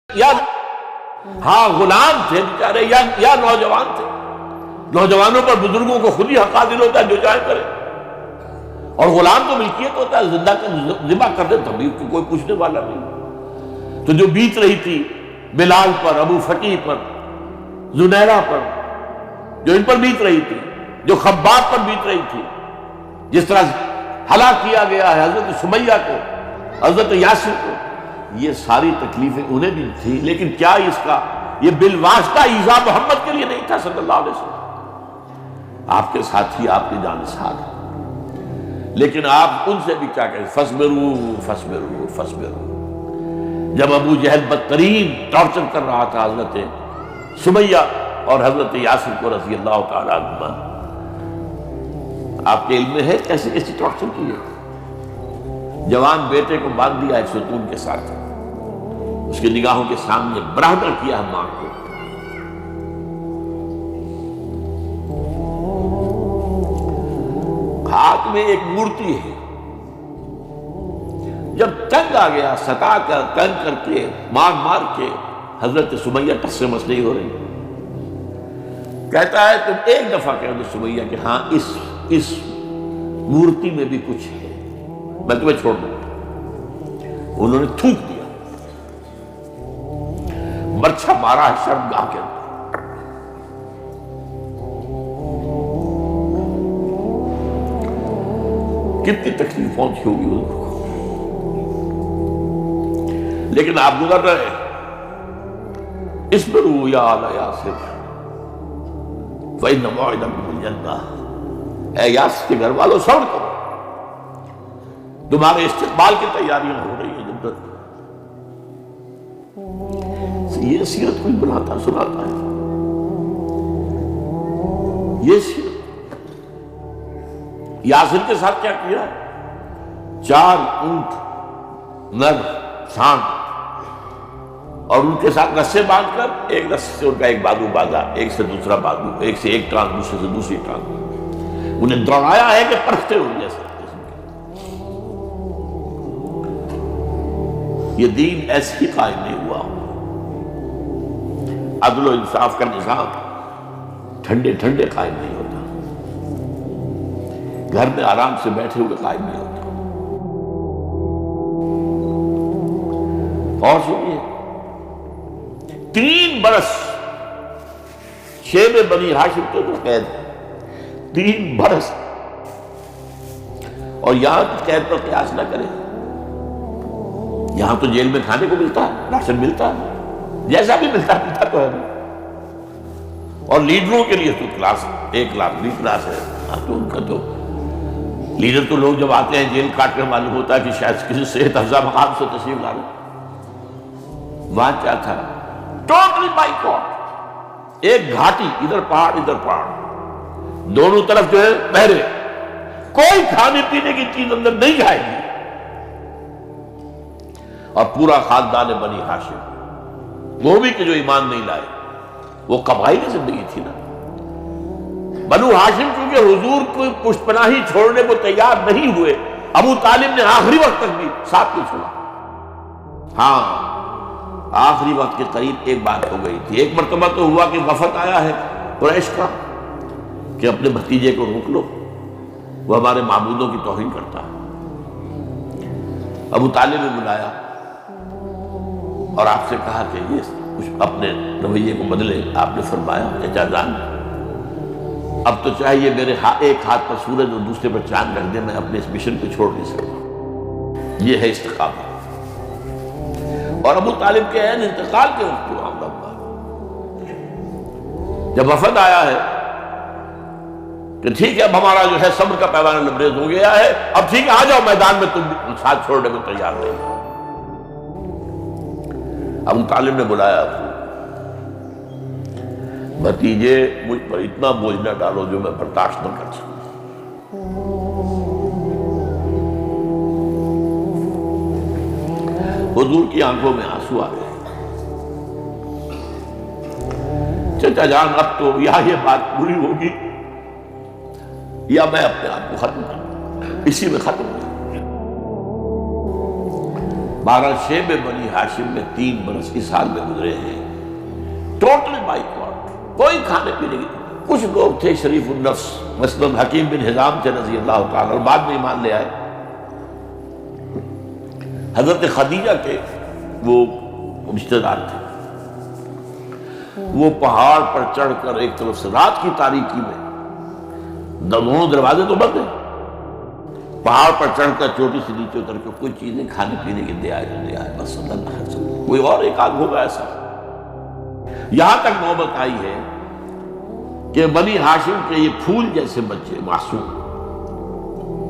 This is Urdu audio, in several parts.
یا ہاں غلام تھے بیچارے یا نوجوان تھے. نوجوانوں پر بزرگوں کو خود ہی حق حاصل ہوتا ہے جو چاہے کرے. اور غلام تو ملکیت ہوتا ہے, زندہ کا ذبح کر دے تبھی کوئی پوچھنے والا نہیں. تو جو بیت رہی تھی بلال پر, ابو فقیہ پر, زنیرہ پر, جو ان پر بیت رہی تھی, جو خباب پر بیت رہی تھی, جس طرح ہلاک کیا گیا ہے حضرت سمیہ کو, حضرت یاسر کو, یہ ساری تکلیفیں انہیں بھی تھی. لیکن کیا اس کا یہ بالواسطہ ایذا محمد کے لیے نہیں تھا صلی اللہ علیہ وسلم. آپ کے ساتھی آپ کی جانثار ہیں, لیکن آپ ان سے بھی کیا کہیں, فصبروا فصبروا فصبروا. جب ابو جہل بدترین ٹارچر کر رہا تھا حضرت سمیہ اور حضرت یاسر کو رضی اللہ تعالیٰ عنہما, آپ کے علم میں ہے کیسے کیسی ٹارچر کی ہے. جوان بیٹے کو باندھ دیا ایک ستون کے ساتھ, اس کی نگاہوں کے سامنے برہنہ کیا ہے ماں کو. ہاتھ میں ایک مورتی ہے, جب تنگ آ گیا ستا کر تنگ کر کے مار مار کے حضرت سمیہ ٹس سے مس نہیں ہو رہی. کہتا ہے تم ایک دفعہ کہہ دو سمیہ کہ ہاں اس مورتی میں بھی کچھ ہے, میں تمہیں چھوڑ دوں. انہوں نے تھوک دیا, مرچھا مارا ہے شرمگاہ کے اندر. کتنی تکلیف پہنچی ہوگی ان کو, لیکن آپ گزر رہے. اصبروا یا آل یاسر فإن موعدکم الجنہ. اے یاسر کے گھر والوں صبر کرو, تمہارے استقبال کی تیاریاں ہو رہی ہیں جنت. یہ سیرت کوئی بناتا سناتا ہے, یہ سیرت. یاسر کے ساتھ کیا کیا, 4 اونٹ نر سانپ, اور ان کے ساتھ رسے باندھ کر ایک رسے سے ان کا ایک بازو باندھا, ایک سے دوسرا بازو, ایک سے ایک ٹانگ, دوسرے سے دوسری ٹانگ. انہیں دوڑایا ہے کہ پرکھتے ہوئے جیسے. یہ دین ایسے ہی قائم نہیں ہوا. عدل و انصاف کا نظام ٹھنڈے ٹھنڈے قائم نہیں ہوتا, گھر میں آرام سے بیٹھے ہوئے قائم نہیں ہوتا. اور سنیے, 3 برس شیب بنی ہاشم کے قید, 3 برس. اور یہاں کی قید پر قیاس نہ کریں. یہاں تو جیل میں کھانے کو ملتا ہے, راشن ملتا ہے, جیسا بھی ملتا تو ہے. اور لیڈروں کے لیے تو کلاس 1 لاکھ بھی کلاس ہے. تو ان کا تو لیڈر تو لوگ جب آتے ہیں جیل کاٹ کر معلوم ہوتا ہے کہ شاید کسی صحت افزا مقام سے تشریف لا رہے. وہاں کیا تھا, ٹوٹل بائیکاٹ. ایک گھاٹی, ادھر پہاڑ ادھر پہاڑ, دونوں طرف جو ہے پہرے, کوئی کھانے پینے کی چیز اندر نہیں جائے گی. اور پورا خاندان بنی ہاشم, وہ بھی کہ جو ایمان نہیں لائے, وہ قبائلی زندگی تھی نا. بنو ہاشم کیونکہ حضور کو پشت پناہی چھوڑنے کو تیار نہیں ہوئے, ابو طالب نے آخری وقت تک بھی ساتھ نہیں چھوڑا. ہاں آخری وقت کے قریب ایک بات ہو گئی تھی. ایک مرتبہ تو ہوا کہ وفد آیا ہے قریش کا کہ اپنے بھتیجے کو روک لو, وہ ہمارے معبودوں کی توہین کرتا ہے. ابو طالب نے بلایا اور آپ سے کہا کہ یہ کچھ اپنے رویے کو بدلے. آپ نے فرمایا چچا جان, اب تو چاہیے میرے ایک ہاتھ پر سورج اور دوسرے پر چاند رکھ دے, میں اپنے اس مشن کو چھوڑ نہیں سکتا. یہ ہے استقامت. اور ابو طالب کے عین انتقال کے وقت معاملہ ہوا, جب وفد آیا ہے کہ ٹھیک ہے اب ہمارا جو ہے صبر کا پیمانہ لبریز ہو گیا ہے, اب ٹھیک ہے آ جاؤ میدان میں, تم ساتھ چھوڑنے کو تیار نہیں. ابو طالب نے بلایا, بھتیجے مجھ پر اتنا بوجھ نہ ڈالو جو میں برداشت نہ کر سکوں. حضور کی آنکھوں میں آنسو آ گئے. چچا جان اب تو یا یہ بات پوری ہوگی یا میں اپنے آپ کو ختم کروں, اسی میں ختم ہوں. 12 شیب بنی ہاشم میں 3 برس اس حال میں گزرے ہیں، ٹوٹل بائیکاٹ، کوئی کھانے پینے کی۔ کچھ لوگ تھے شریف النفس، مثلا حکیم بن حزام تھے رضی اللہ تعالیٰ، اور بعد میں ایمان لے آئے۔ حضرت خدیجہ کے وہ رشتہ دار تھے، وہ پہاڑ پر چڑھ کر ایک طرف سے رات کی تاریکی میں، دونوں دروازے تو بند ہیں، پہاڑ پر چڑھ کر چوٹی سے نیچے اتر کے کوئی چیزیں کھانے پینے کے دے آئے تو دے آئے، بس صلی اللہ علیہ وسلم۔ کوئی اور ایک آدھ ہوگا ایسا۔ یہاں تک نوبت آئی ہے کہ بنی ہاشم کے یہ پھول جیسے بچے معصوم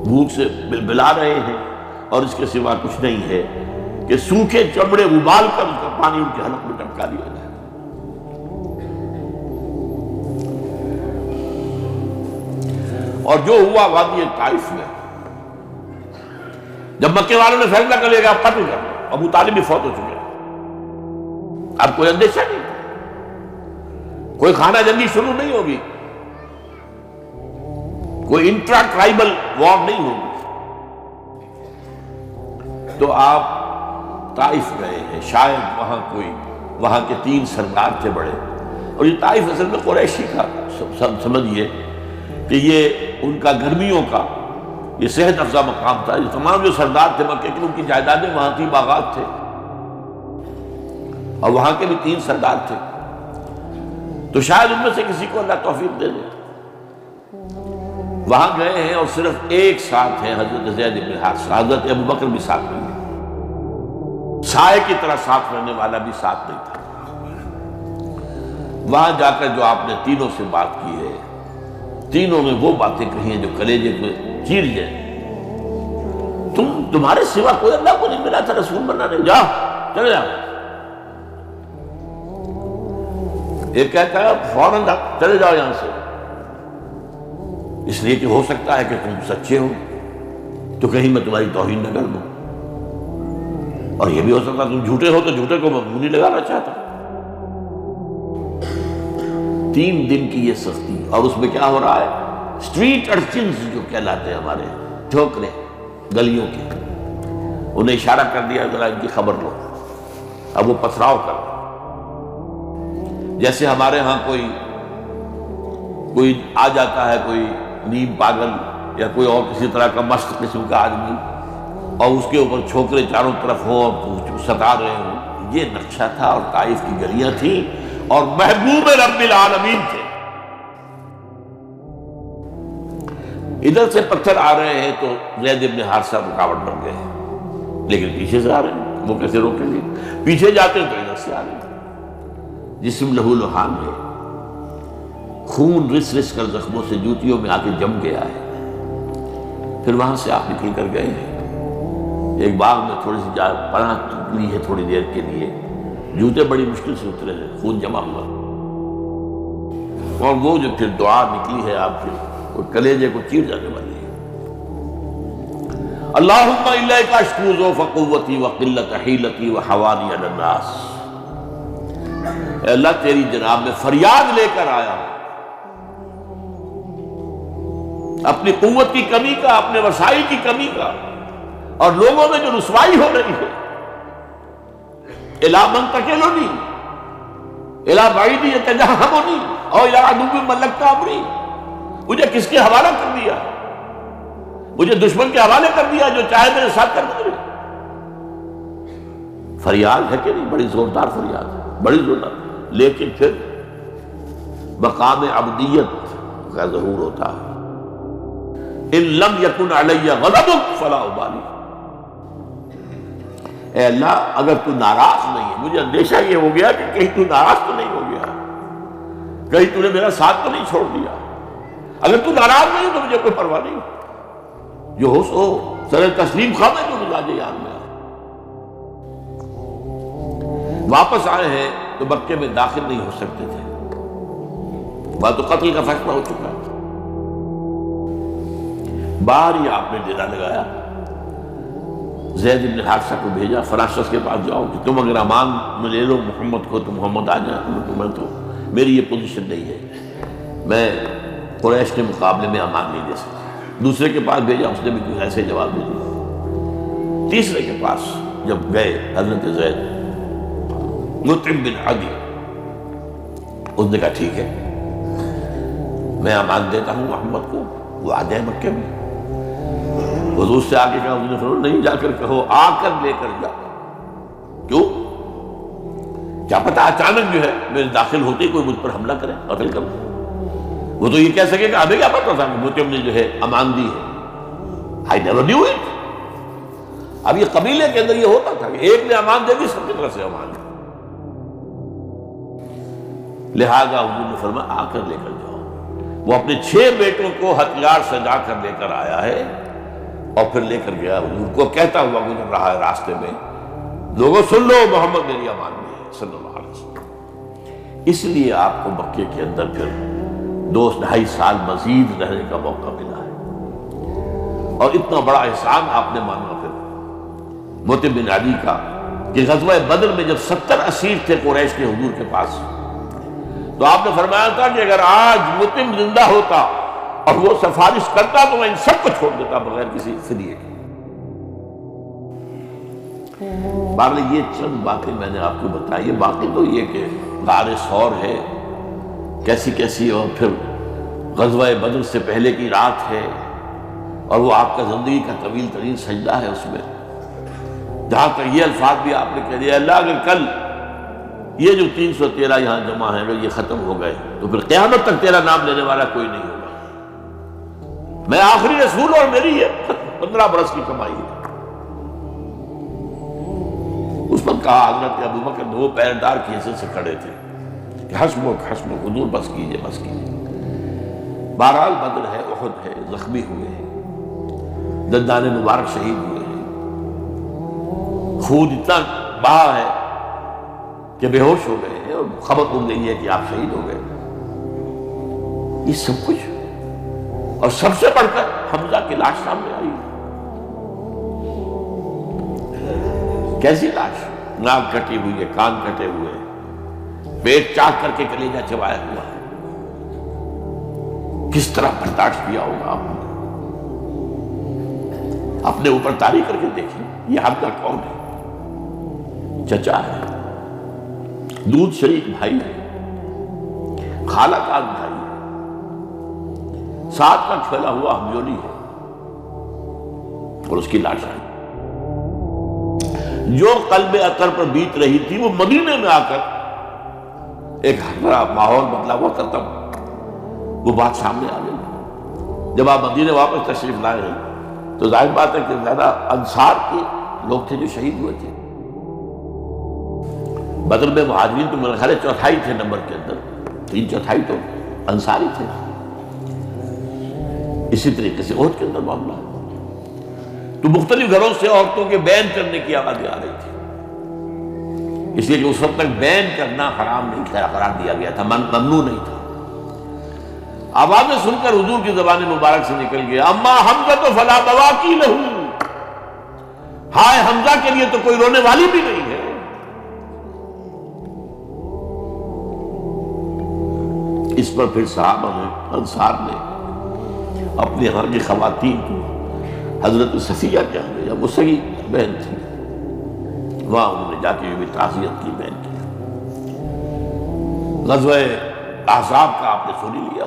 بھوک سے بلبلا رہے ہیں، اور اس کے سوا کچھ نہیں ہے کہ سوکھے چمڑے ابال کر اس کا پانی ان کے حلق میں ٹپکا دیا جائے۔ اور جو ہوا وادی طائف میں، جب مکے والوں نے فیصلہ کر لیا کہ آپ قتل کر لیں، ابو طالب بھی فوت ہو چکے ہیں، اب کوئی اندیشہ نہیں، کوئی خانہ جنگی شروع نہیں ہوگی، کوئی انٹرا ٹرائبل وار نہیں ہوگی، تو آپ طائف گئے ہیں۔ شاید وہاں کے 3 سردار تھے بڑے، اور یہ طائف اصل میں قریشی کا سمجھیے کہ یہ ان کا گرمیوں کا یہ صحت افزا مقام تھا۔ یہ تمام جو سردار تھے مکے کے، ان کی جائیدادیں وہاں تھی، باغات تھے، اور وہاں کے بھی 3 سردار تھے، تو شاید ان میں سے کسی کو اللہ توفیق دے دے۔ وہاں گئے ہیں اور صرف ایک ساتھ ہیں، حضرت زید بن حارثہ، حضرت ابوبکر بھی ساتھ نہیں ہے، سائے کی طرح ساتھ رہنے والا بھی ساتھ نہیں تھا۔ وہاں جا کر جو آپ نے تینوں سے بات کی ہے، تینوں نے وہ باتیں کہی ہیں جو کلیجے کو چیر جائیں۔ تمہارے سوا کوئی اللہ کو نہیں ملا تھا رسول بننا نہیں، جاؤ چلے جاؤ۔ ایک کہتا ہے فوراً چلے جاؤ یہاں سے، اس لیے کہ ہو سکتا ہے کہ تم سچے ہو تو کہیں میں تمہاری توہین نہ کر دوں، اور یہ بھی ہو سکتا ہے تم جھوٹے ہو تو جھوٹے کو میں منہ نہیں لگانا چاہتا۔ 3 دن کی یہ سختی، اور اس میں کیا ہو رہا ہے، اسٹریٹ ارچنز جو کہلاتے ہیں ہمارے، ٹھوکرے گلیوں کے، انہیں اشارہ کر دیا ذرا ان کی خبر لو، اب وہ پتھراؤ کر، جیسے ہمارے ہاں کوئی آ جاتا ہے، کوئی نیم پاگل یا کوئی اور کسی طرح کا مست قسم کا آدمی، اور اس کے اوپر چھوکرے چاروں طرف ہوں اور ستا رہے ہوں، یہ نقشہ تھا، اور طائف کی گلیاں تھیں، اور محبوب رب العالمین تھے۔ ادھر سے پتھر آ رہے ہیں تو زید بن حارثہ رکاوٹ بن گئے ہیں، لیکن پیچھے سے آ رہے ہیں، وہ کیسے روکیں گے؟ پیچھے جاتے ہیں تو ادھر سے آ رہے ہیں، جسم لہو لہان ہے، خون رس رس کر زخموں سے جوتیوں میں آ کے جم گیا ہے۔ پھر وہاں سے آپ نکل کر گئے ہیں، ایک باغ میں تھوڑی سی پناہ لی ہے تھوڑی دیر کے لیے، جوتے بڑی مشکل سے اترے ہیں، خون جمع ہوا، اور وہ جو پھر دعا نکلی ہے آپ کی، وہ کلیجے کو چیر جانے والی ہے۔ اللہم الیک اشکو ضعف قوتی وقلت حیلتی وحوانی علی الناس، اے اللہ تیری جناب میں فریاد لے کر آیا ہوں، اپنی قوت کی کمی کا، اپنے وسائل کی کمی کا، اور لوگوں میں جو رسوائی ہو رہی ہے، الا من تکلنی الا بعید یتجہمنی او الا عدو ملکت امری، مجھے کس کے حوالہ کر دیا، مجھے دشمن کے حوالے کر دیا جو چاہے میرے ساتھ کر دے۔ فریاد ہے کہ نہیں؟ بڑی زوردار فریاد ہے، بڑی زوردار، لیکن پھر مقام عبدیت کا ضرور ہوتا ہے۔ ان لم یکن علی غضبک فلا ابالی، اے اللہ اگر تو ناراض نہیں ہے، مجھے اندیشہ یہ ہو گیا کہ کہیں تو ناراض تو نہیں ہو گیا، کہیں تو نے میرا ساتھ تو نہیں چھوڑ دیا، اگر تو ناراض نہیں تو مجھے کوئی پرواہ نہیں، جو ہو سو سر تسلیم خواہ جو مزاج یار میں۔ واپس آئے ہیں تو مکے میں داخل نہیں ہو سکتے تھے، وہاں تو قتل کا فیصلہ ہو چکا، باہر ہی آپ نے ڈیرا لگایا، زید بن حارثہ کو بھیجا، فلاں شخص کے پاس جاؤ کہ تم اگر امان میں لے لو محمد کو تو محمد آ جائے، میں تو میری یہ پوزیشن نہیں ہے، میں قریش کے مقابلے میں امان نہیں دے سکتا۔ دوسرے کے پاس بھیجا، اس نے بھی کوئی ایسے جواب دے دیا۔ تیسرے کے پاس جب گئے حضرت زید مطعم بن عدی، اس نے کہا ٹھیک ہے میں امان دیتا ہوں محمد کو، وہ آ جائے مکے میں۔ حضور سے آگے کہا، حضور نے فرمایا نہیں جا کر کہو، آ کر لے کر جا۔ کیوں؟ کیا پتہ اچانک جو ہے میرے داخل ہوتے ہی کوئی مجھ پر حملہ کرے، قتل کرے۔ وہ تو یہ کہہ سکے کہ ہمیں کیا پتہ تھا کہ مطعم نے جو ہے امان دی ہے، I never knew it۔ اب یہ قبیلے کے اندر یہ ہوتا تھا کہ ایک نے امان دے دی، سب کی طرف سے امان دی۔ لہذا حضور نے فرمایا آ کر لے کر جاؤ۔ وہ اپنے 6 بیٹوں کو ہتھیار سجا کر لے کر آیا ہے اور پھر لے کر گیا حضور کو، کہتا ہوا گزر رہا ہے راستے میں، لوگوں سن لو محمد میری امان میں ہے صلی اللہ علیہ وسلم۔ اس لیے آپ کو مکے کے اندر پھر 2-2.5 سال مزید رہنے کا موقع ملا ہے، اور اتنا بڑا احسان آپ نے مانا پھر مطعم بن عدی کا کہ غزوہ بدر میں جب 70 اسیر تھے قریش کے حضور کے پاس، تو آپ نے فرمایا تھا کہ اگر آج مطعم زندہ ہوتا اور وہ سفارش کرتا تو میں ان سب کو چھوڑ دیتا بغیر کسی فدیے کے۔ بہرحال یہ چند باتیں میں نے آپ کو بتائی، باقی تو یہ کہ غار ثور ہے کیسی کیسی، اور پھر غزوہ بدر سے پہلے کی رات ہے، اور وہ آپ کا زندگی کا طویل ترین سجدہ ہے اس میں، جہاں تک یہ الفاظ بھی آپ نے کہہ دیا اللہ اگر کل یہ جو 313 یہاں جمع ہیں اگر یہ ختم ہو گئے تو پھر قیامت تک تیرا نام لینے والا کوئی نہیں ہوگا، میں آخری رسول اور میری یہ 15 برس کی کمائی ہے۔ اس وقت کہا حضرت ابوبکر 2 پہرےدار کی حیثیت سے کھڑے تھے کہ حسبک حضور بس کیجئے بس کیجئے۔ بہرحال بدر ہے، احد ہے، زخمی ہوئے ہیں، دندان مبارک شہید ہوئے ہیں، خون اتنا بہا ہے کہ بے ہوش ہو گئے ہیں، اور خبر اڑ گئی ہے کہ آپ شہید ہو گئے۔ یہ سب کچھ، اور سب سے بڑھ کر حمزہ کی لاش سامنے آئی۔ کیسی لاش؟ ناک کٹی ہوئی ہے، کان کٹے ہوئے ہیں، پیٹ چاک کر کے کلیجہ چبایا ہوا ہے۔ کس طرح برداشت کیا ہوگا آپ نے؟ اپنے اوپر تاری کر کے دیکھیں، یہ حمزہ کون ہے؟ چچا ہے، دودھ شریک بھائی ہے، خالہ کا بھائی ہے، ساتھ کا کھیلا ہوا ہمجولی ہے، اور اس کی لاش آئی۔ جو قلب اطہر پر بیت رہی تھی وہ مدینے میں آ کر ایک ہمارا ماحول بدلا ہوا تھا، تب وہ بات سامنے آ گئی۔ جب آپ مدینے واپس تشریف لائے ہیں تو ظاہر بات ہے کہ زیادہ انصار کے لوگ تھے جو شہید ہوئے تھے۔ بدر میں مہاجرین تو میرے خیال ہے 4تھائی تھے نمبر کے اندر، 3/4 تو انصاری تھے۔ اسی طریقے سے احد کے اندر معاملہ ہے، تو مختلف گھروں سے عورتوں کے بین کرنے کی آوازیں آ رہی تھی، اس لیے کہ اس وقت تک بین کرنا حرام نہیں تھا، قرار دیا گیا تھا، ممنوع نہیں تھا۔ آوازیں سن کر حضور کی زبان مبارک سے نکل گیا اما حمزہ تو فلا بواکی لہو، ہائے حمزہ کے لیے تو کوئی رونے والی بھی نہیں ہے۔ اس پر پھر صحابہ نے، انصار نے اپنے ہاں کی خواتین کو حضرت صفیہ کے ہاں یا وہ صحیح بہن تھی، وہاں انہوں نے جا کے بھی تعزیت کی بہن کی۔ غزوہ احزاب کا آپ نے سن لیا،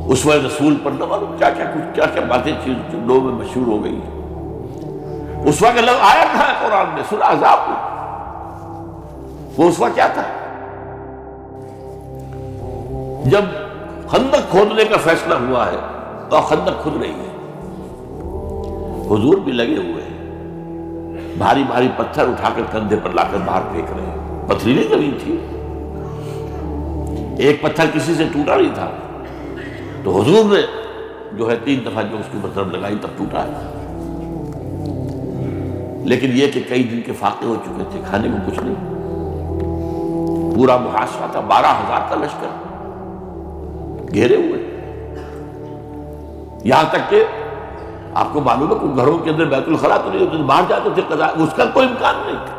اسوہ رسول پر نہ معلوم کیا کیا باتیں تھیں جو لوگوں میں مشہور ہو گئی۔ اسوہ کا لفظ آیا تھا قرآن میں سورہ احزاب میں، وہ اسوہ کیا تھا؟ جب خندق کھودنے کا فیصلہ ہوا ہے تو خندق کھد رہی ہے، حضور بھی لگے ہوئے ہیں، بھاری بھاری پتھر اٹھا کر کندھے پر لا کر باہر پھینک رہے ہیں، پتھریلی زمین تھی، ایک پتھر کسی سے ٹوٹا نہیں تھا، تو حضور نے جو ہے 3 دفعہ جو اس کی ضرب لگائی تب ٹوٹا ہے۔ لیکن یہ کہ کئی دن کے فاقے ہو چکے تھے، کھانے کو کچھ نہیں، پورا محاصرہ تھا، 12,000 کا لشکر گھیرے ہوئے، یہاں تک کہ آپ کو معلوم ہے کہ گھروں کے اندر بیت الخلاء تو نہیں ہوتے، باہر جاتے تھے قضاء، اس کا کوئی امکان نہیں تھا۔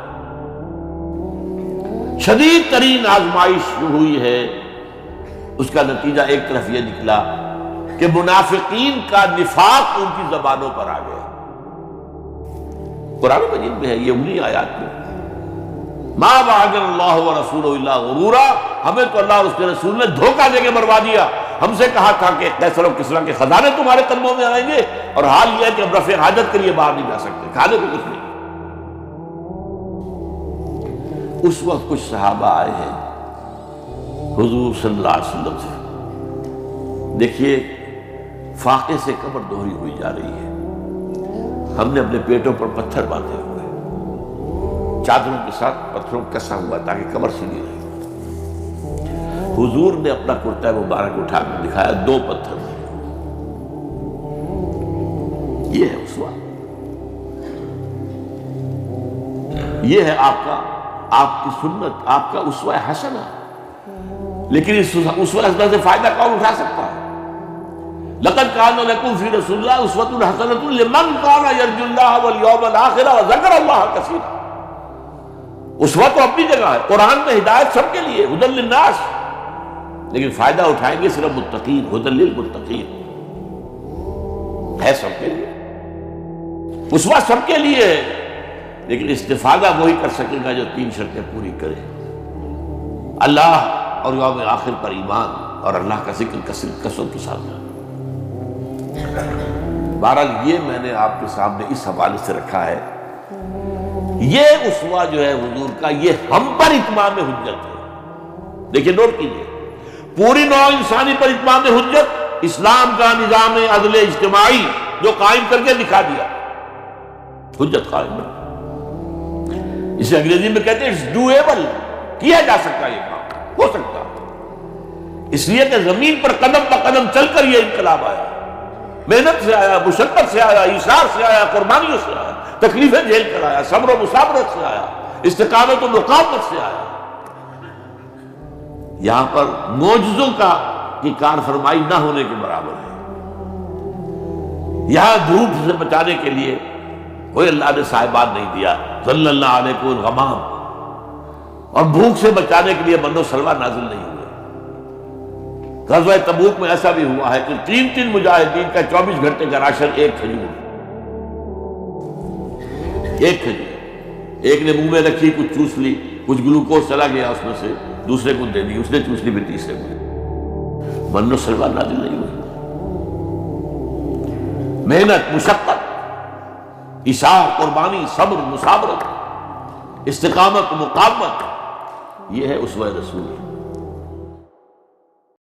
شدید ترین آزمائش جو ہوئی ہے اس کا نتیجہ ایک طرف یہ نکلا کہ منافقین کا نفاق ان کی زبانوں پر آ گیا، قرآن مجید میں ہے یہ انہی آیات میں، ما وعدنا اللہ ورسولہ الا غرورا، ہمیں تو اللہ اور اس کے رسول نے دھوکہ دے کے مروا دیا۔ ہم سے کہا تھا کہ قیصر و کسریٰ کے خزانے تمہارے قدموں میں آئیں گے، اور حال یہ ہے کہ اب رفع حاجت کے لیے باہر نہیں جا سکتے، کھانے کو کچھ نہیں۔ اس وقت کچھ صحابہ آئے ہیں حضور صلی اللہ علیہ وسلم سے، دیکھیے فاقے سے کمر دوہری ہوئی جا رہی ہے، ہم نے اپنے پیٹوں پر پتھر باندھے ہوئے، چادروں کے ساتھ پتھروں کسا ہوا تاکہ کمر سیدھی رہے۔ حضور نے اپنا کرتا مبارک اٹھا کر دکھایا، 2 پتھر تھے۔ یہ ہے اسوہ، یہ ہے آپ کی سنت، آپ کا اسوہ حسنہ۔ لیکن اس اسوہ حسنہ سے فائدہ کون اٹھا سکتا ہے؟ لقد کان لکم فی رسول اللہ اسوۃ حسنۃ لمن کان یرجو اللہ والیوم الآخر وذکر اللہ کثیرا۔ اسوہ تو اپنی جگہ ہے، قرآن میں ہدایت سب کے لیے، ھدی للناس، لیکن فائدہ اٹھائیں گے صرف متقین، ھدی للمتقین ہے سب کے لیے، اسوہ سب کے لیے ہے، لیکن استفادہ وہی کر سکے گا جو 3 شرطیں پوری کرے: اللہ اور یوم آخر پر ایمان، اور اللہ کا ذکر کثرت کے ساتھ۔ بہرحال یہ میں نے آپ کے سامنے اس حوالے سے رکھا ہے، یہ اسوہ جو ہے حضور کا، یہ ہم پر اتمام حجت ہے۔ دیکھیں نوٹ کیجئے، پوری نوع انسانی پر اتمام حجت، اسلام کا نظام عدل اجتماعی جو قائم کر کے دکھا دیا، حجت قائم ہے۔ اسے انگریزی میں کہتے ہیں اٹس ڈویبل، کیا جا سکتا یہ کام، ہو سکتا، اس لیے کہ زمین پر قدم بہ قدم چل کر یہ انقلاب آیا، محنت سے آیا، مشقت سے آیا، ایثار سے آیا، قربانیوں سے آیا، تکلیفیں جھیل کر آیا، صبر و مصابرت سے آیا، استقامت و مقاومت سے آیا۔ یہاں پر معجزوں کی کار فرمائی نہ ہونے کے برابر ہے۔ یہاں دھوپ سے بچانے کے لیے کوئی اللہ نے صاحبان نہیں دیا، صلی اللہ علیہ الغمام، اور بھوک سے بچانے کے لیے من و سلوہ نازل نہیں ہوئے۔ غزوہ تبوک میں ایسا بھی ہوا ہے کہ 3 مجاہدین کا 24 گھنٹے کا راشن ایک کھجور، ایک نے منہ میں رکھی، کچھ چوس لی، کچھ گلوکوز چلا گیا اس میں سے، دوسرے کو دے دی، اس نے چوس لی، بھی تیسرے کو۔ من و سلوہ نازل نہیں ہوئی، محنت، مشقت، ایثار، قربانی، صبر، مصابرت، استقامت، مقاومت، یہ ہے اسوہ رسول۔